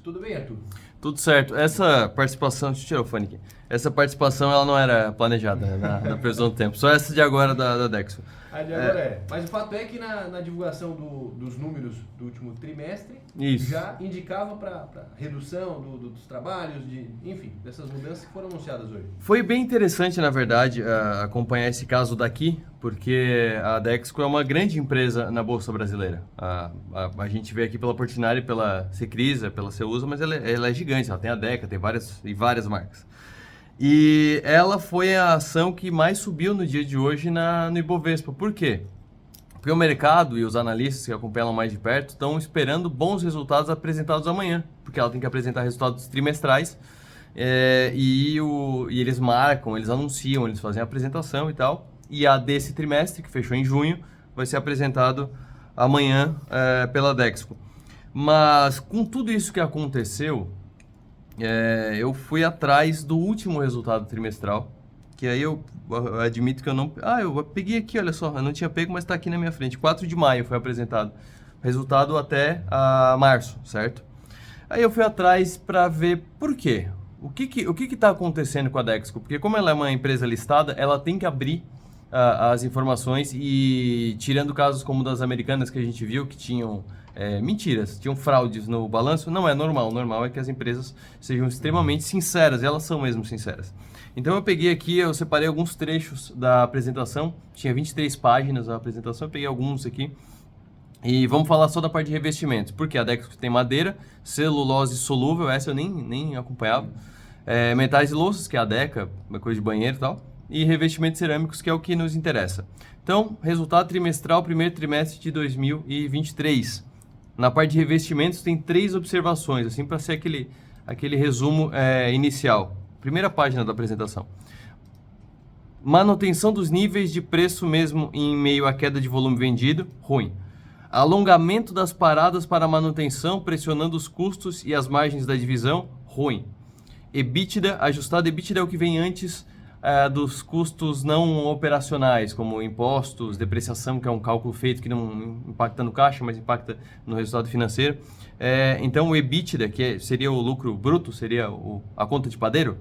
Tudo bem, Arthur? Tudo certo. Essa participação, deixa eu tirar o fone aqui. Essa participação ela não era planejada, né, na previsão do tempo. Só essa de agora da Dexco. A de agora é. Mas o fato é que na divulgação dos números do último trimestre, Isso. já indicava para redução dos trabalhos, enfim, dessas mudanças que foram anunciadas hoje. Foi bem interessante, na verdade, acompanhar esse caso daqui, porque a Dexco é uma grande empresa na Bolsa Brasileira. A gente vê aqui pela Portinari, pela Secrisa, pela Ceusa, mas ela é gigante, ela tem a Deca, tem várias marcas. E ela foi a ação que mais subiu no dia de hoje no Ibovespa. Por quê? Porque o mercado e os analistas que acompanham ela mais de perto estão esperando bons resultados apresentados amanhã, porque ela tem que apresentar resultados trimestrais e eles marcam, eles anunciam, eles fazem a apresentação e tal. E a desse trimestre, que fechou em junho, vai ser apresentado amanhã pela Dexco. Mas com tudo isso que aconteceu, eu fui atrás do último resultado trimestral, que aí eu admito que eu não... eu peguei aqui, olha só, eu não tinha pego, mas está aqui na minha frente. 4 de maio foi apresentado. Resultado até março, certo? Aí eu fui atrás para ver por quê. O que está acontecendo com a Dexco? Porque como ela é uma empresa listada, ela tem que abrir as informações e tirando casos como das americanas que a gente viu, que tinham... mentiras, tinham fraudes no balanço, não é normal. O normal é que as empresas sejam extremamente sinceras, e elas são mesmo sinceras. Então eu peguei aqui, eu separei alguns trechos da apresentação, tinha 23 páginas a apresentação, eu peguei alguns aqui. E vamos falar só da parte de revestimentos, porque a Dexco tem madeira, celulose solúvel, essa eu nem acompanhava, metais e louças, que é a Deca, uma coisa de banheiro e tal, e revestimentos cerâmicos, que é o que nos interessa. Então, resultado trimestral, primeiro trimestre de 2023. Na parte de revestimentos tem 3 observações, assim, para ser aquele resumo inicial. Primeira página da apresentação. Manutenção dos níveis de preço mesmo em meio à queda de volume vendido, ruim. Alongamento das paradas para manutenção, pressionando os custos e as margens da divisão, ruim. EBITDA, ajustado EBITDA é o que vem antes dos custos não operacionais, como impostos, depreciação, que é um cálculo feito que não impacta no caixa, mas impacta no resultado financeiro. Então, o EBITDA, que seria o lucro bruto, seria a conta de padeiro,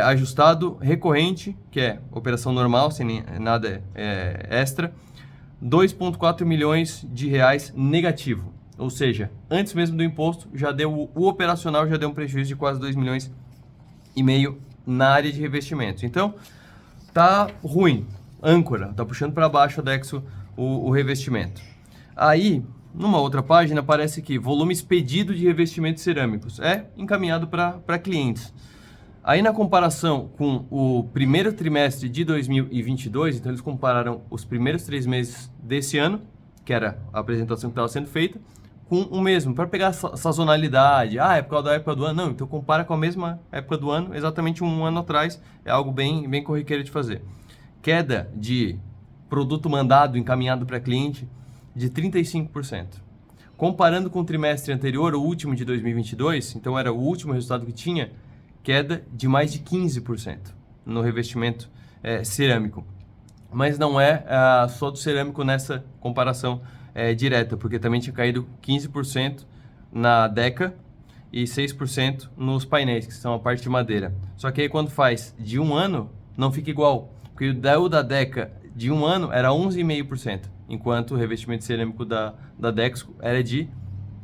ajustado recorrente, que é operação normal, sem nada extra, 2,4 milhões de reais negativo. Ou seja, antes mesmo do imposto, o operacional já deu um prejuízo de quase 2 milhões e meio na área de revestimentos. Então, tá ruim, âncora, tá puxando para baixo a Dexco o revestimento. Aí, numa outra página, aparece que volume expedido de revestimentos cerâmicos encaminhado para clientes. Aí, na comparação com o primeiro trimestre de 2022, então eles compararam os primeiros 3 meses desse ano, que era a apresentação que estava sendo feita, com o mesmo, para pegar sazonalidade. É por causa da época do ano? Não, então compara com a mesma época do ano, exatamente um ano atrás, é algo bem corriqueiro de fazer. Queda de produto mandado, encaminhado para cliente, de 35%. Comparando com o trimestre anterior, o último de 2022, então era o último resultado que tinha, queda de mais de 15% no revestimento cerâmico. Mas não é só do cerâmico nessa comparação direta, porque também tinha caído 15% na Deca e 6% nos painéis, que são a parte de madeira. Só que aí quando faz de um ano, não fica igual, porque o da Deca de um ano era 11,5%, enquanto o revestimento cerâmico da Dexco era de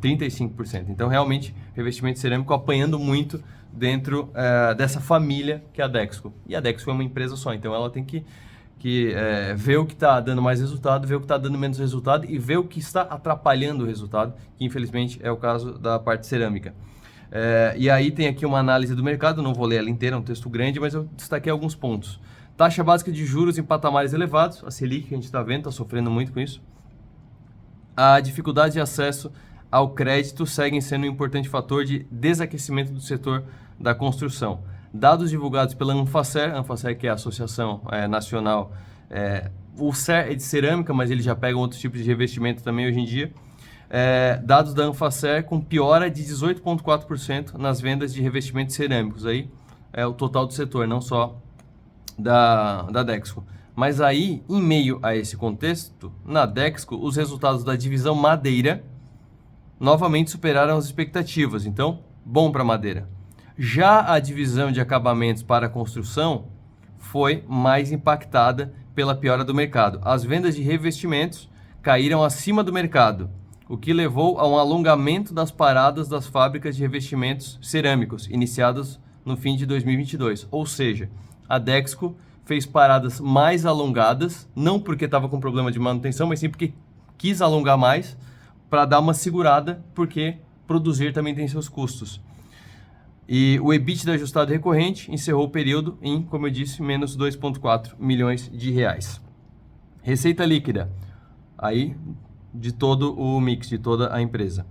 35%. Então, realmente, revestimento cerâmico apanhando muito dentro dessa família que é a Dexco. E a Dexco é uma empresa só, então ela tem que ver o que está dando mais resultado, ver o que está dando menos resultado e ver o que está atrapalhando o resultado, que infelizmente é o caso da parte cerâmica. E aí tem aqui uma análise do mercado, não vou ler ela inteira, é um texto grande, mas eu destaquei alguns pontos. Taxa básica de juros em patamares elevados, a Selic que a gente está vendo, está sofrendo muito com isso. A dificuldade de acesso ao crédito seguem sendo um importante fator de desaquecimento do setor da construção. Dados divulgados pela Anfacer que é a Associação Nacional, o CER é de cerâmica, mas eles já pegam outros tipos de revestimento também hoje em dia. Dados da Anfacer com piora de 18,4% nas vendas de revestimentos cerâmicos. Aí é o total do setor, não só da Dexco. Mas aí, em meio a esse contexto, na Dexco, os resultados da divisão madeira novamente superaram as expectativas, então bom para madeira. Já a divisão de acabamentos para a construção foi mais impactada pela piora do mercado. As vendas de revestimentos caíram acima do mercado, o que levou a um alongamento das paradas das fábricas de revestimentos cerâmicos iniciadas no fim de 2022. Ou seja, a Dexco fez paradas mais alongadas, não porque estava com problema de manutenção, mas sim porque quis alongar mais para dar uma segurada, porque produzir também tem seus custos. E o EBITDA ajustado recorrente encerrou o período em, como eu disse, menos 2,4 milhões de reais. Receita líquida, aí de todo o mix, de toda a empresa.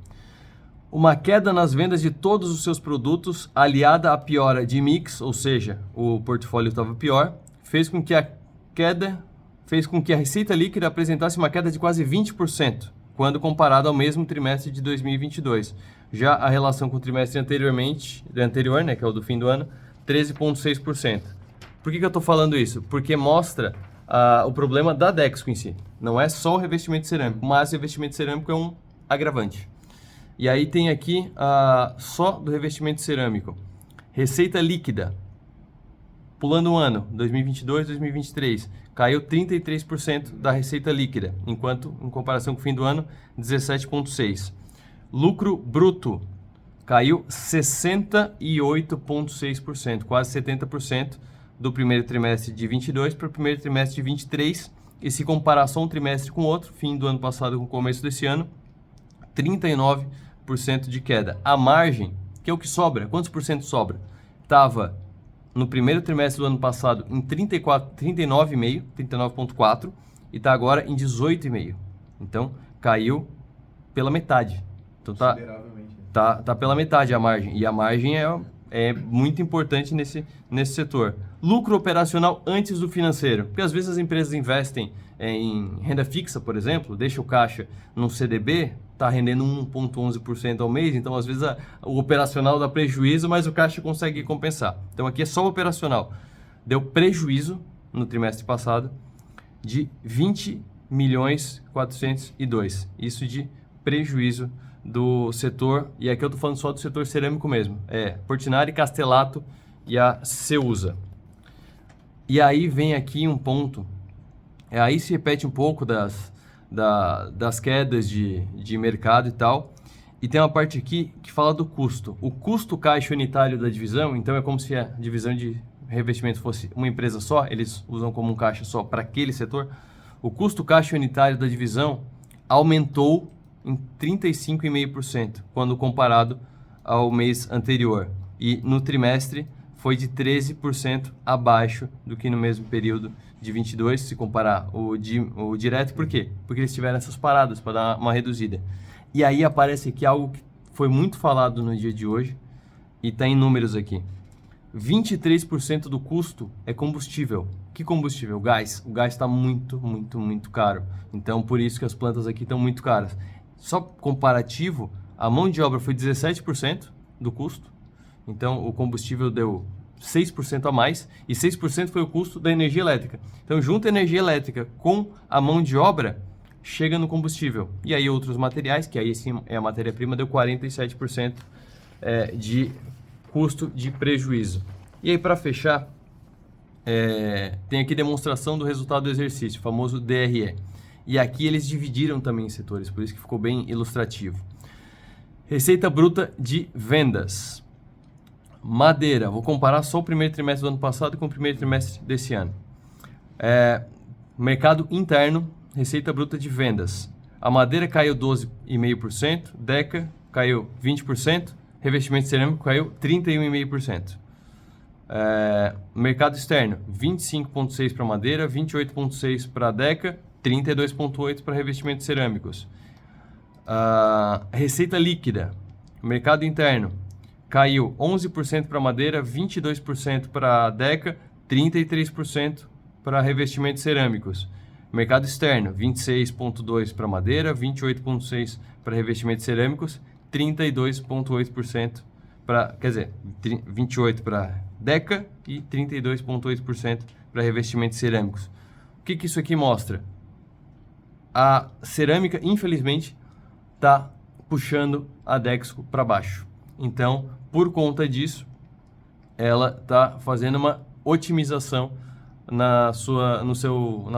Uma queda nas vendas de todos os seus produtos, aliada à piora de mix, ou seja, o portfólio estava pior, fez com que a receita líquida apresentasse uma queda de quase 20%, quando comparado ao mesmo trimestre de 2022. Já a relação com o trimestre anterior, né, que é o do fim do ano, 13,6%. Por que eu estou falando isso? Porque mostra o problema da Dexco em si. Não é só o revestimento cerâmico, mas o revestimento cerâmico é um agravante. E aí tem aqui só do revestimento cerâmico. Receita líquida, pulando um ano, 2022, 2023, caiu 33% da receita líquida, enquanto, em comparação com o fim do ano, 17,6%. Lucro bruto caiu 68,6%, quase 70% do primeiro trimestre de 22 para o primeiro trimestre de 23. E se comparar só um trimestre com o outro, fim do ano passado com o começo desse ano, 39% de queda. A margem, que é o que sobra, quantos por cento sobra? Estava no primeiro trimestre do ano passado em 39,5%, 39,4%, e está agora em 18,5%. Então, caiu pela metade. Então, tá pela metade a margem. E a margem é muito importante nesse setor. Lucro operacional antes do financeiro. Porque às vezes as empresas investem em renda fixa, por exemplo, deixa o caixa num CDB, está rendendo 1,11% ao mês, então às vezes o operacional dá prejuízo, mas o caixa consegue compensar. Então aqui é só o operacional. Deu prejuízo no trimestre passado de 20.402. Isso de prejuízo do setor, e aqui eu estou falando só do setor cerâmico mesmo, Portinari, Castelato e a Ceusa. E aí vem aqui um ponto, aí se repete um pouco das quedas de mercado e tal, e tem uma parte aqui que fala do custo. O custo caixa unitário da divisão, então é como se a divisão de revestimento fosse uma empresa só, eles usam como um caixa só para aquele setor. O custo caixa unitário da divisão aumentou em 35,5% quando comparado ao mês anterior. E no trimestre foi de 13% abaixo do que no mesmo período de 22, se comparar o direto. Por quê? Porque eles tiveram essas paradas para dar uma reduzida. E aí aparece aqui algo que foi muito falado no dia de hoje e está em números aqui. 23% do custo é combustível. Que combustível? Gás. O gás está muito, muito, muito caro. Então, por isso que as plantas aqui estão muito caras. Só comparativo, a mão de obra foi 17% do custo. Então, o combustível deu 6% a mais e 6% foi o custo da energia elétrica. Então, junta a energia elétrica com a mão de obra, chega no combustível. E aí, outros materiais, que aí sim é a matéria-prima, deu 47% de custo de prejuízo. E aí, para fechar, tem aqui demonstração do resultado do exercício, o famoso DRE. E aqui eles dividiram também em setores, por isso que ficou bem ilustrativo. Receita bruta de vendas. Madeira, vou comparar só o primeiro trimestre do ano passado com o primeiro trimestre desse ano. Mercado interno, receita bruta de vendas. A madeira caiu 12,5%, Deca caiu 20%, revestimento cerâmico caiu 31,5%. Mercado externo, 25,6% para madeira, 28,6% para Deca, 32,8% para revestimentos cerâmicos. Receita líquida, mercado interno, caiu 11% para madeira, 22% para Deca, 33% para revestimentos cerâmicos. Mercado externo, 26,2% para madeira, 28,6% para revestimentos cerâmicos, 32,8% para, 28% para Deca e 32,8% para revestimentos cerâmicos. O que isso aqui mostra? A cerâmica, infelizmente, está puxando a Dexco para baixo. Então, por conta disso, ela está fazendo uma otimização na sua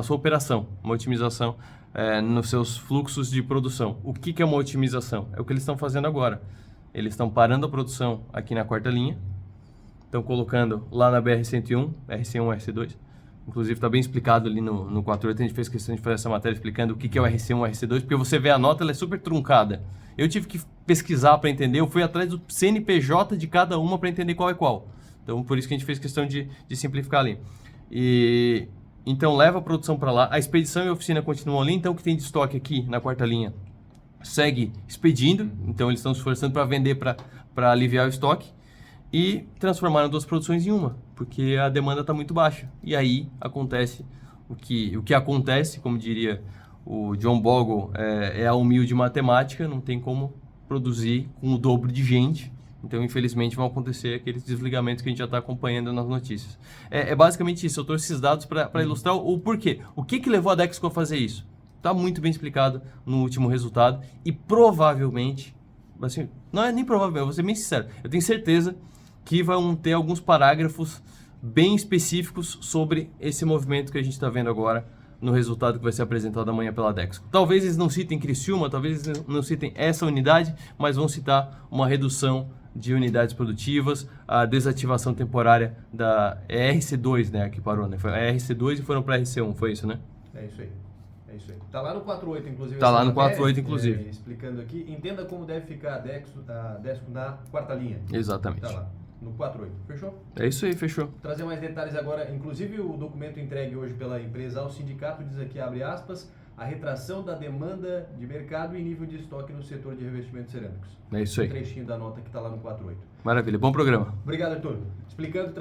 operação, uma otimização nos seus fluxos de produção. O que é uma otimização? É o que eles estão fazendo agora. Eles estão parando a produção aqui na quarta linha, estão colocando lá na BR-101, RC1, RC2. Inclusive está bem explicado ali no 48, a gente fez questão de fazer essa matéria explicando o que é o RC1 e o RC2, porque você vê a nota, ela é super truncada. Eu tive que pesquisar para entender, eu fui atrás do CNPJ de cada uma para entender qual é qual. Então, por isso que a gente fez questão de simplificar ali. E então, leva a produção para lá. A expedição e a oficina continuam ali. Então, o que tem de estoque aqui na quarta linha segue expedindo. Então, eles estão se esforçando para vender, para aliviar o estoque. E transformaram 2 produções em uma, porque a demanda está muito baixa. E aí acontece o que acontece, como diria o John Bogle, é a humilde matemática. Não tem como produzir com o dobro de gente. Então, infelizmente, vão acontecer aqueles desligamentos que a gente já está acompanhando nas notícias. É basicamente isso. Eu trouxe esses dados para ilustrar o porquê. O que levou a Dexco a fazer isso? Está muito bem explicado no último resultado. E provavelmente, assim, não é nem provavelmente, eu vou ser bem sincero, eu tenho certeza que vão ter alguns parágrafos bem específicos sobre esse movimento que a gente está vendo agora no resultado que vai ser apresentado amanhã pela Dexco. Talvez eles não citem Criciúma, talvez eles não citem essa unidade, mas vão citar uma redução de unidades produtivas, a desativação temporária da RC2, né, que parou, né? Foi a RC2 e foram para a RC1, foi isso, né? É isso aí. É isso aí. Tá lá no 48, inclusive. Tá lá no matéria, 48, inclusive. Explicando aqui. Entenda como deve ficar a Dexco na quarta linha. Exatamente. Tá lá, no 48. Fechou? É isso aí, fechou. Vou trazer mais detalhes agora. Inclusive, o documento entregue hoje pela empresa ao sindicato diz aqui, abre aspas, a retração da demanda de mercado e nível de estoque no setor de revestimentos cerâmicos. É isso aí. Um trechinho da nota que está lá no 48. Maravilha, bom programa. Obrigado, Arthur. Explicando, trazendo